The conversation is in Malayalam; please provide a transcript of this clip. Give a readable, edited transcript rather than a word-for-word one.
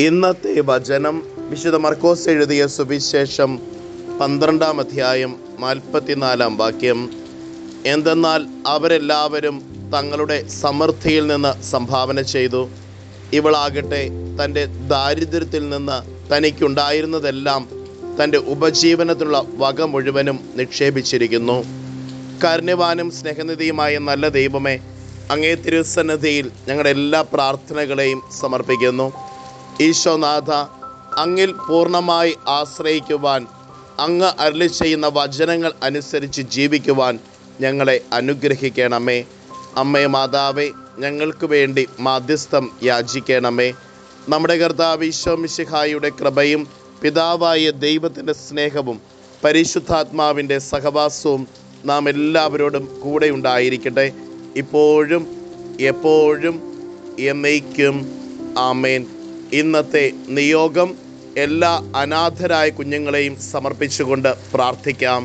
ഇന്നത്തെ വചനം വിശുദ്ധ മർക്കോസ് എഴുതിയ സുവിശേഷം 12-ാം അധ്യായം 44-ാം വാക്യം. എന്തെന്നാൽ അവരെല്ലാവരും തങ്ങളുടെ സമൃദ്ധിയിൽ നിന്ന് സംഭാവന ചെയ്തു. ഇവളാകട്ടെ തൻ്റെ ദാരിദ്ര്യത്തിൽ നിന്ന് തനിക്കുണ്ടായിരുന്നതെല്ലാം തൻ്റെ ഉപജീവനത്തിനുള്ള വക മുഴുവനും നിക്ഷേപിച്ചിരിക്കുന്നു. കാരുണ്യവാനും സ്നേഹനിധിയുമായ നല്ല ദൈവമേ, അങ്ങേ തിരുസന്നിധിയിൽ ഞങ്ങളുടെ എല്ലാ പ്രാർത്ഥനകളെയും സമർപ്പിക്കുന്നു. ഈശോനാഥ, അങ്ങിൽ പൂർണ്ണമായി ആശ്രയിക്കുവാൻ, അങ്ങ് അരുളി ചെയ്യുന്ന വചനങ്ങൾ അനുസരിച്ച് ജീവിക്കുവാൻ ഞങ്ങളെ അനുഗ്രഹിക്കണമേ. അമ്മേ മാതാവേ, ഞങ്ങൾക്ക് വേണ്ടി മാധ്യസ്ഥം യാചിക്കണമേ. നമ്മുടെ കർത്താവ് ഈശോ മിശിഹായുടെ കൃപയും പിതാവായ ദൈവത്തിൻ്റെ സ്നേഹവും പരിശുദ്ധാത്മാവിൻ്റെ സഹവാസവും നാം എല്ലാവരോടും കൂടെ ഉണ്ടായിരിക്കട്ടെ, ഇപ്പോഴും എപ്പോഴും എന്നേക്കും. ആമേൻ. ഇന്നത്തെ നിയോഗം എല്ലാ അനാഥരായ കുഞ്ഞുങ്ങളെയും സമർപ്പിച്ചുകൊണ്ട് പ്രാർത്ഥിക്കാം.